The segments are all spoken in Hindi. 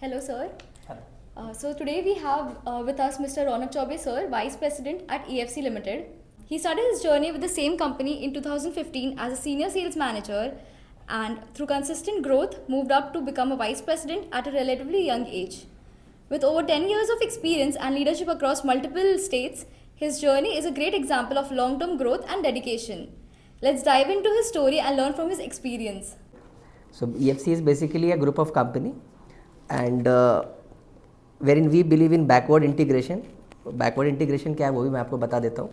Hello, sir. Hello. So today we have with us Mr. Ronak Chaube, sir, Vice President at EFC Limited. He started his journey with the same company in 2015 as a senior sales manager, and through consistent growth moved up to become a vice president at a relatively young age. With over 10 years of experience and leadership across multiple states, his journey is a great example of long-term growth and dedication. Let's dive into his story and learn from his experience. So EFC is basically a group of company, and wherein we believe in backward integration. Backward integration क्या है वो भी मैं आपको बता देता हूँ.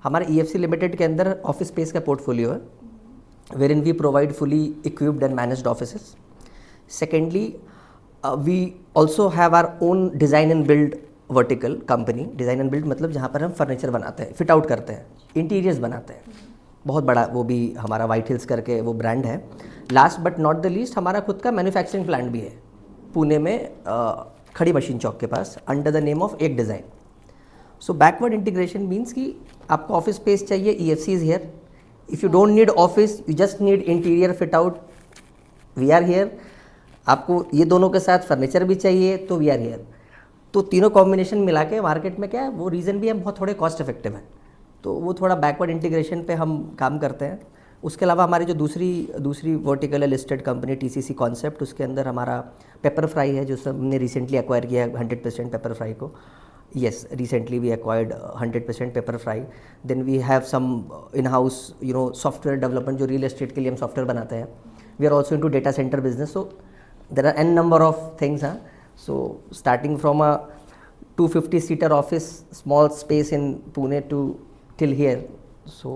हमारा EFC लिमिटेड के अंदर ऑफिस स्पेस का पोर्टफोलियो है, wherein we provide fully equipped and managed offices. Secondly, we also have our own design and build vertical company. Design and build मतलब जहाँ पर हम फर्नीचर बनाते हैं, फिट आउट करते हैं, इंटीरियर्स बनाते हैं. बहुत बड़ा वो भी हमारा वाइट हिल्स करके वो ब्रांड है. Last but not the least हमारा खुद का मैन्युफैक्चरिंग प्लांट भी है पुणे में, खड़ी मशीन चौक के पास, अंडर द नेम ऑफ एक design. So backward integration means कि आपको ऑफिस स्पेस चाहिए, EFC is here. If you don't need office, you just need interior fit out, we are here. आपको ये दोनों के साथ फर्नीचर भी चाहिए तो वी आर हियर. तो तीनों कॉम्बिनेशन मिला के मार्केट में क्या है, वो रीज़न भी हम बहुत थोड़े कॉस्ट इफेक्टिव हैं, तो वो थोड़ा बैकवर्ड इंटीग्रेशन पे हम काम करते हैं. उसके अलावा हमारी जो दूसरी वर्टिकल है लिस्टेड कंपनी TCC कॉन्सेप्ट, उसके अंदर हमारा पेपर फ्राई है जो हमने रिसेंटली एक्वायर किया है 100% पेपर फ्राई को. Yes, recently we acquired 100% Pepperfry. Then we have some in house software development, जो रियल एस्टेट के लिए हम सॉफ्टवेयर बनाते हैं. We are also into data center business. So there are n number of things. So starting from a 250-seater office, small space in Pune to till here. So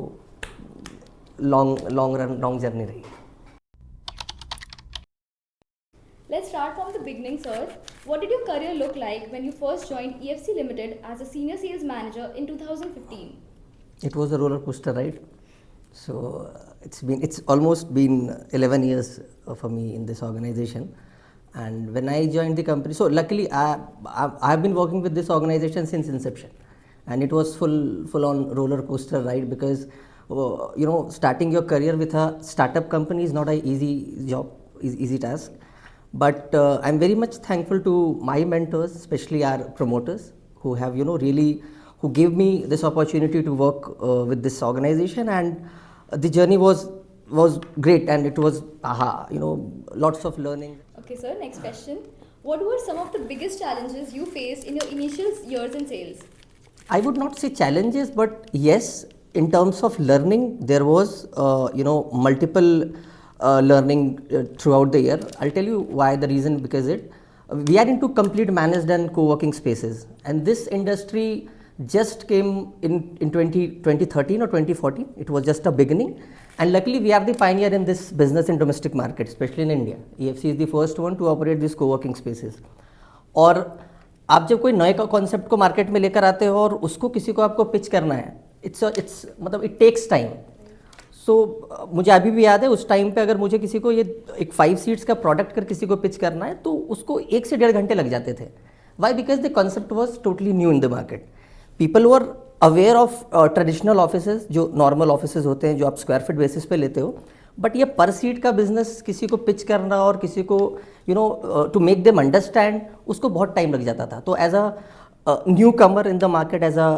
long journey rahi. Let's start from the beginning, sir. What did your career look like when you first joined EFC Limited as a senior sales manager in 2015? It was a roller coaster ride. So it's almost been 11 years for me in this organization. And when I joined the company, so luckily I've been working with this organization since inception. And it was full on roller coaster ride, because starting your career with a startup company is not an easy job, easy task. But I'm very much thankful to my mentors, especially our promoters, who have really who gave me this opportunity to work with this organization. And the journey was great, and it was lots of learning. Okay, sir. Next question. What were some of the biggest challenges you faced in your initial years in sales? I would not say challenges, but yes, in terms of learning, there was multiple learning throughout the year. I'll tell you why. The reason, because we are into complete managed and co-working spaces, and this industry just came in 2013 or 2014. It was just a beginning, and luckily we are the pioneer in this business in domestic market, especially in India. EFC is the first one to operate these co-working spaces. और आप जब कोई नए का कॉन्सेप्ट को मार्केट में लेकर आते हो और उसको किसी को आपको पिच करना है, इट्स मतलब इट टेक्स टाइम. सो मुझे अभी भी याद है, उस टाइम पे अगर मुझे किसी को ये एक 5 सीट्स का प्रोडक्ट कर किसी को पिच करना है तो उसको 1 से 1.5 घंटे लग जाते थे. Why? Because the concept was totally new in the market. People were aware of traditional offices, जो नॉर्मल ऑफिसेज होते हैं जो आप स्क्वायर फीट बेसिस पे लेते हो. बट ये पर सीट का बिजनेस किसी को पिच करना और किसी को टू मेक देम अंडरस्टैंड, उसको बहुत टाइम लग जाता था. तो as a newcomer in the market, as a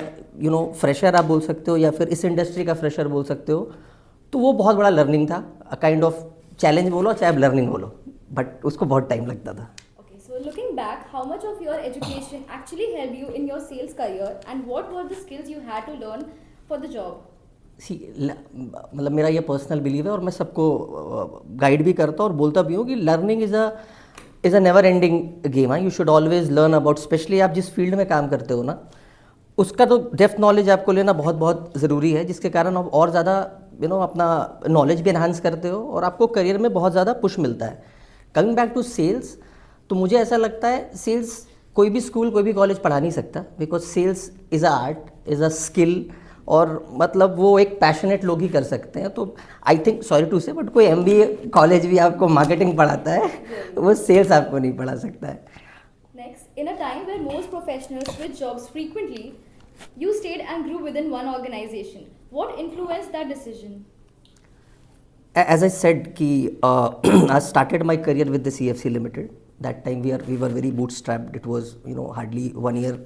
fresher आप बोल सकते हो, या फिर इस इंडस्ट्री का फ्रेशर बोल सकते हो, तो वो बहुत बड़ा लर्निंग था. काइंड ऑफ चैलेंज बोलो चाहे आप लर्निंग बोलो, बट उसको बहुत टाइम लगता था. Okay, so looking back, how much of your education actually helped you in your sales career, and what were the skills you had to learn for the job? मतलब मेरा ये पर्सनल बिलीव है, और मैं सबको गाइड भी करता हूँ और बोलता भी हूँ कि learning is a never ending game. You should always learn about, specially आप जिस फील्ड में काम करते हो ना, उसका तो डेप्थ नॉलेज आपको लेना बहुत बहुत ज़रूरी है, जिसके कारण आप और ज़्यादा अपना नॉलेज भी एनहांस करते हो और आपको करियर में बहुत ज़्यादा पुश मिलता है. कमिंग बैक टू सेल्स, तो मुझे ऐसा लगता है सेल्स कोई भी स्कूल कोई भी कॉलेज पढ़ा नहीं सकता, because sales is a art, is a skill, और मतलब वो एक पैशनेट लोग ही कर सकते हैं. तो आई थिंक, सॉरी टू से, बट कोई MBA कॉलेज भी आपको मार्केटिंग पढ़ाता है, वो सेल्स आपको नहीं पढ़ा सकता है. Next, in a time where most professionals switch jobs frequently, you stayed and grew within one organization. What influenced that decision? As I said, I started my career with the EFC Limited. That time we were very bootstrapped. It was hardly 1 year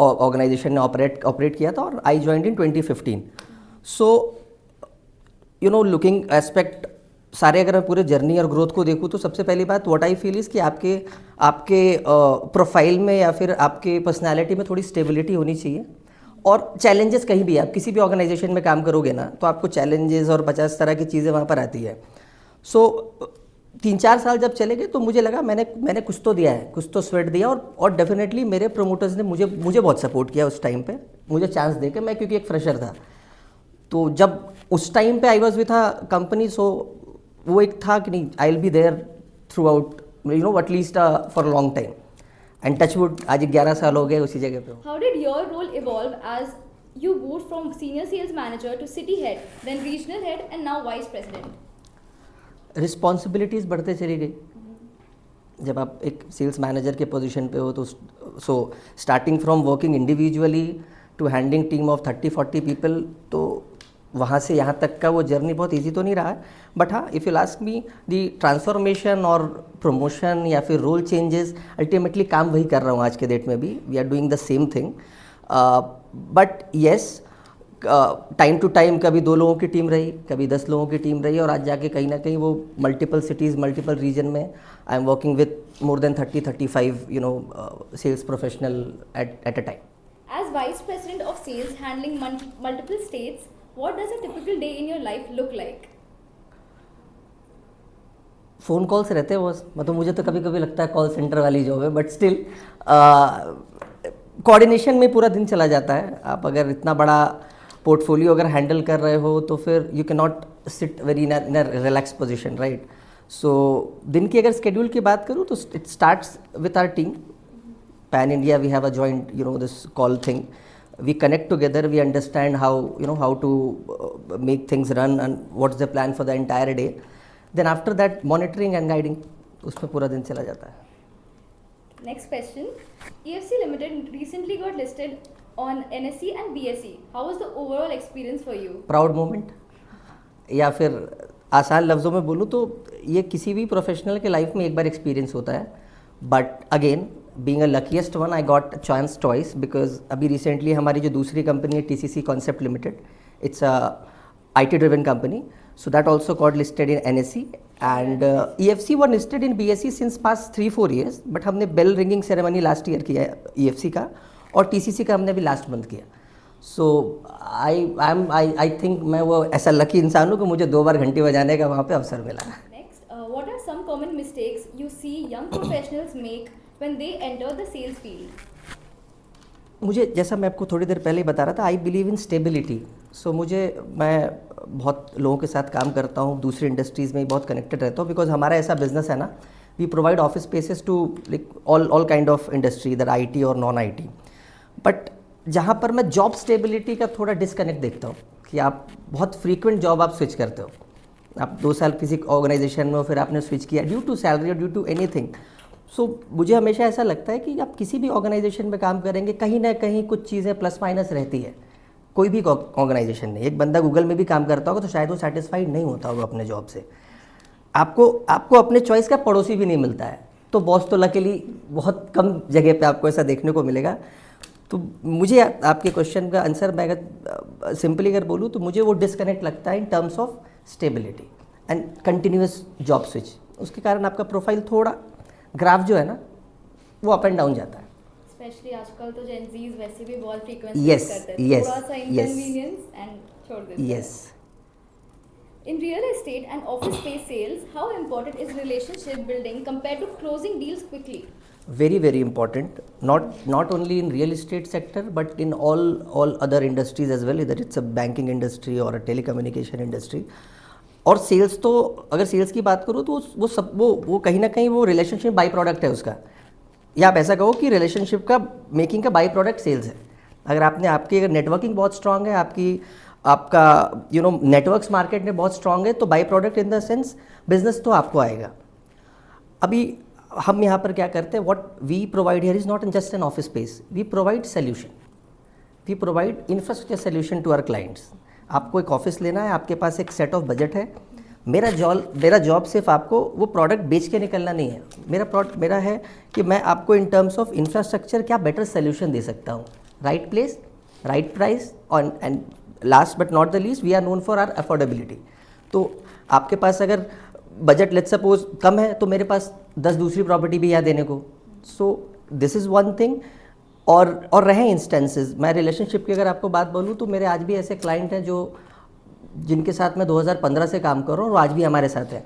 organization ने ऑपरेट किया था और I joined in 2015. So looking aspect सारे अगर मैं पूरे जर्नी और ग्रोथ को देखूँ तो सबसे पहली बात व्हाट आई फील इज़ कि आपके प्रोफाइल में या फिर आपके पर्सनालिटी में थोड़ी स्टेबिलिटी होनी चाहिए. और चैलेंजेस कहीं भी, आप किसी भी ऑर्गेनाइजेशन में काम करोगे ना तो आपको चैलेंजेस और 50 तरह की चीज़ें वहाँ पर आती है. सो 3-4 साल जब चले गए तो मुझे लगा मैंने कुछ तो दिया है, कुछ तो स्वेट दिया. और डेफिनेटली मेरे प्रोमोटर्स ने मुझे बहुत सपोर्ट किया उस टाइम पे, मुझे चांस दे के. मैं क्योंकि एक फ्रेशर था तो जब उस टाइम पे I was with a company, so वो एक था कि नहीं, I will be there throughout at least for long time. And touch wood आज 11 साल हो गए उसी जगह पे. How did your role evolve as you moved from senior sales manager to city head, then regional head, and now vice president? Responsibilities बढ़ते चली गई. जब आप एक सेल्स मैनेजर के पोजीशन पे हो तो so starting from working individually to handling team of 30-40 people, तो वहाँ से यहाँ तक का वो जर्नी बहुत इजी तो नहीं रहा है. बट हाँ, if you ask me the transformation और प्रमोशन या फिर रोल चेंजेस, अल्टीमेटली काम वही कर रहा हूँ आज के डेट में भी. We are doing the same thing. But yes, time to time कभी 2 लोगों की टीम रही, कभी 10 लोगों की टीम रही, और आज जाके कहीं ना कहीं वो मल्टीपल सिटीज़, मल्टीपल रीजन में I am working with more than 30-35 sales professional at a time. As vice president of sales handling multiple states, what does a typical day in your life look like? Phone calls रहते हैं बस. मतलब मुझे तो कभी कभी लगता है कॉल सेंटर वाली जॉब है, बट स्टिल कोऑर्डिनेशन में पूरा दिन चला जाता है. आप अगर इतना बड़ा पोर्टफोलियो अगर हैंडल कर रहे हो तो फिर you can not sit very in a relax position, right. So दिन की अगर स्केड्यूल की बात करूँ तो it starts with our team. Pan India we have a joint this call thing. We connect together, we understand how to make things run and what's the plan for the entire day. Then after that, monitoring and guiding, उसमें पूरा दिन चला जाता है. Next question. EFC Limited recently got listed on NSE and BSE. How was the overall experience for you? Proud moment. या फिर आसान लफ्ज़ों में बोलूँ तो ये किसी भी प्रोफेशनल के लाइफ में एक बार एक्सपीरियंस होता है. But again being a luckiest one, I got chance twice, because अभी रिसेंटली हमारी जो दूसरी कंपनी है TCC concept limited, it's a IT driven company, so that also got listed in NSE. And EFC were listed in BSE since past 3-4 years, but हमने bell ringing ceremony last year किया है EFC का, और TCC का हमने अभी लास्ट मंथ किया. सो आई थिंक मैं वो ऐसा लकी इंसान हूँ कि मुझे 2 बार घंटी बजाने का वहाँ पे अवसर मिला. Next, what are some common mistakes you see young professionals make when they enter the sales field? मुझे, जैसा मैं आपको थोड़ी देर पहले ही बता रहा था, आई बिलीव इन स्टेबिलिटी. सो मैं बहुत लोगों के साथ काम करता हूँ, दूसरी इंडस्ट्रीज़ में बहुत कनेक्टेड रहता हूँ, बिकॉज हमारा ऐसा बिजनेस है ना, we provide office spaces to like all kind of industry, इधर IT और नॉन IT. बट जहाँ पर मैं जॉब स्टेबिलिटी का थोड़ा डिस्कनेक्ट देखता हूँ कि आप बहुत फ्रीक्वेंट जॉब आप स्विच करते हो. आप 2 साल किसी ऑर्गेनाइजेशन में हो, फिर आपने स्विच किया ड्यू टू सैलरी और ड्यू टू एनीथिंग. सो मुझे हमेशा ऐसा लगता है कि आप किसी भी ऑर्गेनाइजेशन में काम करेंगे, कहीं ना कहीं कुछ चीज़ें प्लस माइनस रहती है. कोई भी ऑर्गेनाइजेशन में, एक बंदा गूगल में भी काम करता होगा तो शायद वो सेटिस्फाइड नहीं होता होगा अपने जॉब से. आपको अपने चॉइस का पड़ोसी भी नहीं मिलता है, तो बॉस तो लकीली बहुत कम जगह पे आपको ऐसा देखने को मिलेगा. तो मुझे आपके क्वेश्चन का आंसर मैं अगर सिंपली अगर बोलूँ तो मुझे वो डिस्कनेक्ट लगता है इन terms of stability and continuous job switch. उसके कारण आपका प्रोफाइल थोड़ा ग्राफ जो है ना वो अप एंड डाउन जाता है. स्पेशली आजकल तो जेन ज़ीज़ वैसे भी बहुत फ्रीक्वेंटली Yes, करते हैं, yes, थोड़ा सा yes. इनकन्वीनियंस एंड छोड़ देते हैं. Yes. In real estate and office space sales, how important is relationship building compared to closing deals quickly? Very important. Not only in real estate sector but in all other industries as well, either it's a banking industry or a telecommunication industry. और सेल्स तो अगर सेल्स की बात करूँ तो वो कहीं ना कहीं वो रिलेशनशिप बाई प्रोडक्ट है उसका, या आप ऐसा कहो कि रिलेशनशिप का मेकिंग का बाई प्रोडक्ट सेल्स है. अगर आपकी अगर नेटवर्किंग बहुत स्ट्रांग है, आपका नेटवर्क्स मार्केट में बहुत स्ट्रांग है, तो by product in the sense business तो आपको आएगा. अभी हम यहाँ पर क्या करते हैं, what we provide here is not just an office space, we provide solution, we provide infrastructure solution to our clients. आपको एक ऑफिस लेना है, आपके पास एक सेट ऑफ बजट है, मेरा जॉब सिर्फ आपको वो प्रोडक्ट बेच के निकलना नहीं है। मेरा है कि मैं आपको इन टर्म्स ऑफ इंफ्रास्ट्रक्चर क्या बेटर सोल्यूशन दे सकता हूँ, राइट प्लेस, राइट प्राइस, और and last but not the least we are known for our affordability. तो आपके पास अगर बजट लेट्स सपोज कम है तो मेरे पास 10 दूसरी प्रॉपर्टी भी यहाँ देने को। So this is one thing. और रहे इंस्टेंसेस, मैं रिलेशनशिप की अगर आपको बात बोलूँ तो मेरे आज भी ऐसे क्लाइंट हैं जो जिनके साथ मैं 2015 से काम कर रहा हूँ और आज भी हमारे साथ है।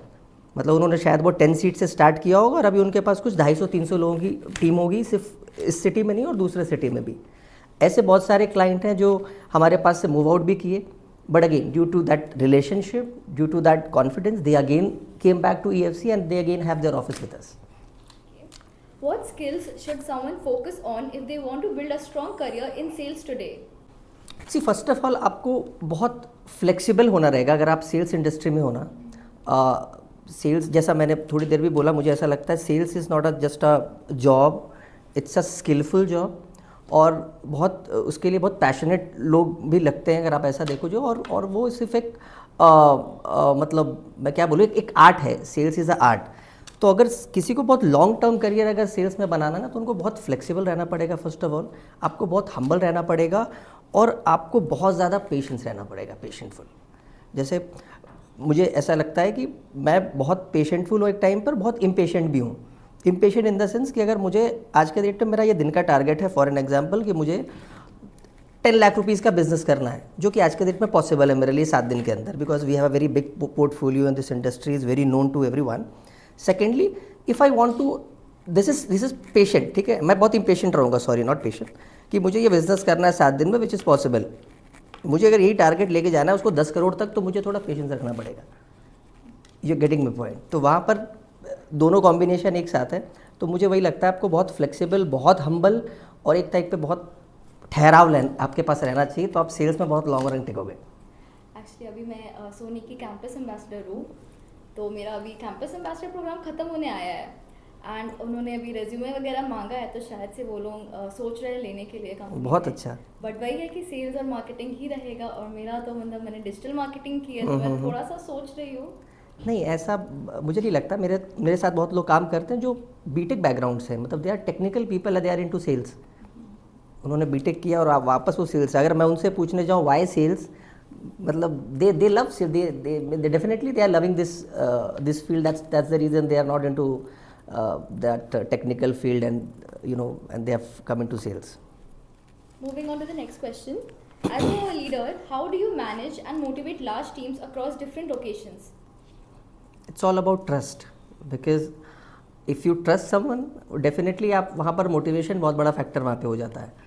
मतलब उन्होंने शायद वो 10 सीट से स्टार्ट किया होगा और अभी उनके पास कुछ 250-300 लोगों की टीम होगी, सिर्फ इस सिटी में नहीं और दूसरे सिटी में भी। ऐसे बहुत सारे क्लाइंट हैं जो हमारे पास से मूव आउट भी किए, but again due to that relationship, due to that confidence, they again came back to EFC and they again have their office with us. What skills should someone focus on if they want to build a strong career in sales today? See first of all आपको बहुत फ्लेक्सिबल होना रहेगा अगर आप सेल्स इंडस्ट्री में होना। सेल्स जैसा मैंने थोड़ी देर भी बोला, मुझे ऐसा लगता है sales is not just a job, it's a skillful job, और बहुत उसके लिए बहुत पैशनेट लोग भी लगते हैं अगर आप ऐसा देखो जो। और वो सिर्फ एक मतलब मैं क्या बोलूँ, एक आर्ट है, सेल्स इज़ अ आर्ट। तो अगर किसी को बहुत लॉन्ग टर्म करियर अगर सेल्स में बनाना ना, तो उनको बहुत फ्लेक्सिबल रहना पड़ेगा। फर्स्ट ऑफ ऑल आपको बहुत हम्बल रहना पड़ेगा और आपको बहुत ज़्यादा पेशेंस रहना पड़ेगा, पेशेंटफुल। जैसे मुझे ऐसा लगता है कि मैं बहुत पेशेंटफुल हूँ एक टाइम पर, बहुत इम्पेशेंट भी हूँ। इम्पेशेंट इन द सेंस कि अगर मुझे आज के डेट में मेरा ये दिन का टारगेट है, फॉर एन एग्जांपल, कि मुझे 10 लाख रुपीज़ का बिजनेस करना है, जो कि आज के डेट में पॉसिबल है मेरे लिए 7 दिन के अंदर, because we have a very big portfolio and this industry is very known to everyone. Secondly, if I want to, this is patient, ठीक है, मैं बहुत इम्पेशेंट रहूँगा, सॉरी नॉट पेशेंट, कि मुझे ये बिज़नेस करना है 7 दिन में, विच इज़ पॉसिबल। मुझे अगर यही टारगेट लेके जाना है उसको 10 करोड़ तक, तो मुझे थोड़ा पेशेंस रखना पड़ेगा। You getting my point? तो वहाँ पर दोनों कॉम्बिनेशन एक साथ है। तो मुझे वही लगता है आपको बहुत फ्लेक्सिबल, बहुत हम्बल और एक टाइप पे बहुत ठहराव आपके पास रहना चाहिए, तो आप सेल्स में बहुत लॉन्ग रन टिकोगे। एक्चुअली अभी मैं सोनी की कैंपस एम्बेसडर हूँ, तो मेरा अभी कैंपस एम्बेसडर प्रोग्राम ख़त्म होने आया है एंड उन्होंने अभी रेज्यूमे वगैरह मांगा है, तो शायद से वो लोग सोच रहे हैं लेने के लिए कंपनी। बहुत अच्छा। बट वही है कि सेल्स और मार्केटिंग ही रहेगा, और मेरा तो मतलब मैंने डिजिटल मार्केटिंग की है, तो मैं थोड़ा सा सोच रही हूँ। नहीं, ऐसा मुझे नहीं लगता। मेरे साथ बहुत लोग काम करते हैं जो बीटेक बैकग्राउंड से हैं, मतलब they are technical people, they are into sales. उन्होंने बीटेक किया और वापस वो सेल्स। अगर मैं उनसे पूछने जाऊँ वाई सेल्स, मतलब they love, they definitely they are loving this field, that's the reason they are not into that technical field, and they have come into sales. Moving on to the next question. As a leader, how do you manage and motivate large teams across different locations? It's all about trust, because if you trust someone, definitely आप वहाँ पर motivation बहुत बड़ा factor वहाँ पे हो जाता है।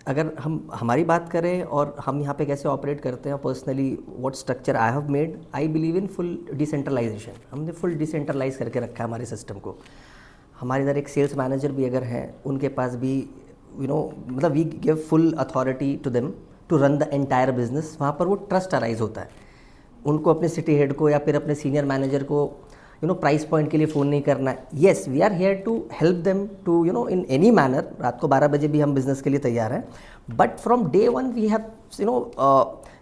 अगर हम हमारी बात करें और हम यहाँ पे कैसे ऑपरेट करते हैं, personally what structure I have made, I believe in full decentralization. हमने फुल डिसेंट्रलाइज करके रखा है हमारे सिस्टम को। हमारे इधर एक सेल्स मैनेजर भी अगर हैं, उनके पास भी मतलब we give full authority to them to run the entire business. वहाँ पर वो ट्रस्ट अराइज होता है। उनको अपने सिटी हेड को या फिर अपने सीनियर मैनेजर को प्राइस पॉइंट के लिए फ़ोन नहीं करना है। Yes, we are here to help them to in any manner. रात को 12 बजे भी हम बिजनेस के लिए तैयार हैं, but from day one we have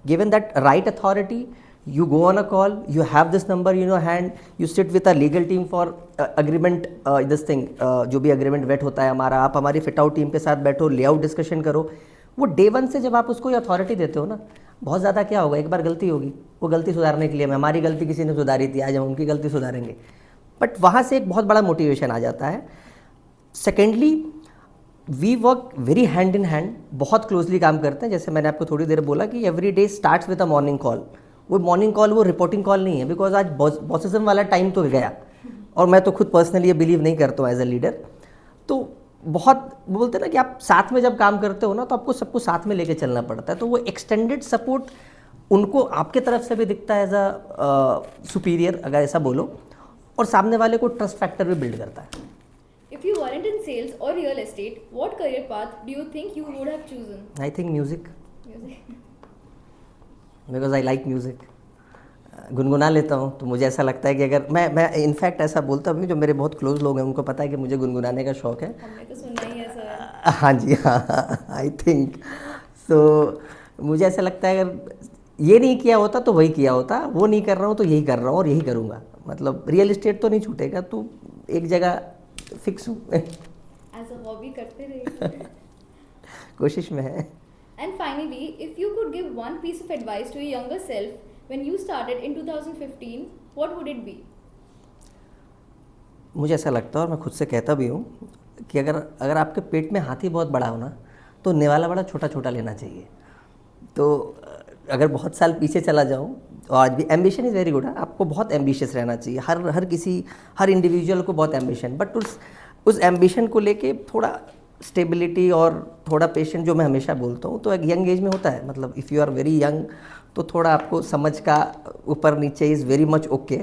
given that right authority. You go on a call, you have this number in your hand, you sit with a legal team for agreement, this thing, जो भी agreement vet होता है हमारा, आप हमारी फिट आउट टीम के साथ बैठो, लेआउट डिस्कशन करो। वो डे वन से जब आप उसको ये अथॉरिटी देते हो ना, बहुत ज़्यादा क्या होगा, एक बार गलती होगी, वो गलती सुधारने के लिए हमारी गलती किसी ने सुधारी थी, आज हम उनकी गलती सुधारेंगे, बट वहाँ से एक बहुत बड़ा मोटिवेशन आ जाता है। Secondly, we work very hand in hand, बहुत क्लोजली काम करते हैं। जैसे मैंने आपको थोड़ी देर बोला कि every day starts with a morning call. वो मॉर्निंग कॉल वो रिपोर्टिंग कॉल नहीं है, बिकॉज आज बॉसिज्म वाला टाइम तो गया, और मैं तो खुद पर्सनली ये बिलीव नहीं करता हूँ एज अ लीडर। तो बहुत बोलते हैं ना कि आप साथ में जब काम करते हो ना, तो आपको सबको साथ में लेके चलना पड़ता है। तो वो एक्सटेंडेड सपोर्ट उनको आपके तरफ से भी दिखता है एज अ सुपीरियर, अगर ऐसा बोलो, और सामने वाले को ट्रस्ट फैक्टर भी बिल्ड करता है। If you weren't in sales or real estate, what career path do you think you would have chosen? I think music. Music. Because I like music. गुनगुना लेता हूँ, तो मुझे ऐसा लगता है कि अगर मैं इनफैक्ट ऐसा बोलता हूँ, जो मेरे बहुत क्लोज लोग हैं उनको पता है कि मुझे गुनगुनाने का शौक़ है। हमने तो सुना ही है सर। हाँ जी, हाँ, आई थिंक सो। मुझे ऐसा लगता है अगर ये नहीं किया होता तो वही किया होता, वो नहीं कर रहा हूँ तो यही कर रहा हूँ और यही करूँगा। मतलब रियल इस्टेट तो नहीं छूटेगा, तो एक जगह फिक्स हूँ। एज अ हॉबी करते रहिए। कोशिश में है। And finally, if you could give one piece of advice to your younger self when you started in 2015, what would it be? मुझे ऐसा लगता है और मैं खुद से कहता भी हूँ कि अगर आपके पेट में हाथी बहुत बड़ा हो ना, तो निवाला बड़ा छोटा छोटा लेना चाहिए। तो अगर बहुत साल पीछे चला जाऊँ, और आज भी एम्बिशन इज़ वेरी गुड है, आपको बहुत एम्बिशियस रहना चाहिए। हर इंडिविजुअल को बहुत एम्बिशन, बट उस एम्बिशन को लेके थोड़ा स्टेबिलिटी और थोड़ा पेशेंट, जो मैं हमेशा बोलता हूँ, तो एक यंग एज में होता है। मतलब if you are very young तो थोड़ा आपको समझ का ऊपर नीचे is very much okay,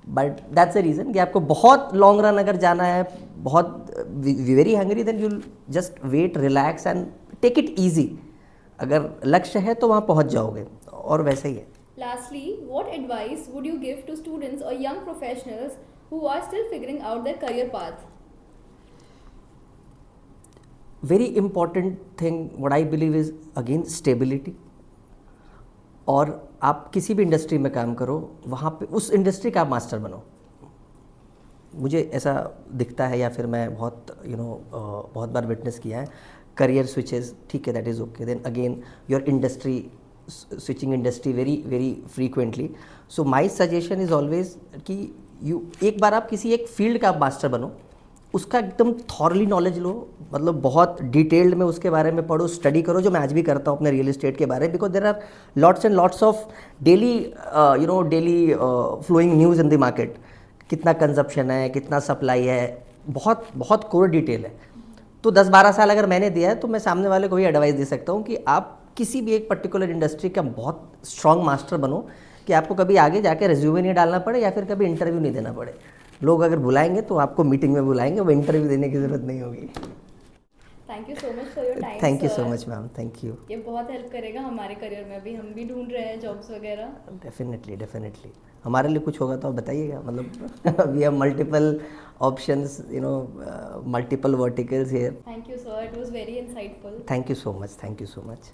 but that's the reason कि आपको बहुत लॉन्ग रन अगर जाना है, बहुत very hungry, then you just wait, relax and take it easy. अगर लक्ष्य है तो वहाँ पहुँच जाओगे, और वैसे ही है। Lastly, what advice would you give to students or young professionals who are still figuring out their career path? Very important thing what I believe is again stability. और आप किसी भी इंडस्ट्री में काम करो, वहाँ पे उस इंडस्ट्री का आप मास्टर बनो। मुझे ऐसा दिखता है, या फिर मैं बहुत बार विटनेस किया है, करियर स्विचेस, ठीक है, that is okay, then again your industry, switching industry very very frequently. So my suggestion is always कि एक बार आप किसी एक फील्ड का आप मास्टर बनो, उसका एकदम थॉरली नॉलेज लो, मतलब बहुत डिटेल्ड में उसके बारे में पढ़ो, स्टडी करो, जो मैं आज भी करता हूँ अपने रियल इस्टेट के बारे में, because there are lots and lots of daily daily flowing news in the market. कितना कंजप्शन है, कितना सप्लाई है, बहुत बहुत कोर डिटेल है। तो 10-12 साल अगर मैंने दिया है, तो मैं सामने वाले को भी एडवाइस दे सकता हूँ कि आप किसी भी एक पर्टिकुलर इंडस्ट्री का बहुत स्ट्रॉन्ग मास्टर बनो, कि आपको कभी आगे जाके रिज्यूमे नहीं डालना पड़े, या फिर कभी इंटरव्यू नहीं देना पड़े। लोग अगर बुलाएंगे तो आपको मीटिंग में बुलाएंगे, वो इंटरव्यू देने की ज़रूरत नहीं होगी। Thank you so much for your time. Thank you so sir. Much ma'am, thank you. ये बहुत हेल्प करेगा हमारे करियर में भी, हम भी ढूंढ रहे हैं जॉब्स वगैरह। डेफिनेटली डेफिनेटली, हमारे लिए कुछ होगा तो आप बताइएगा। मतलब we have multiple options, multiple verticals here. Thank you sir, it was very insightful. Thank you so much, thank you so much.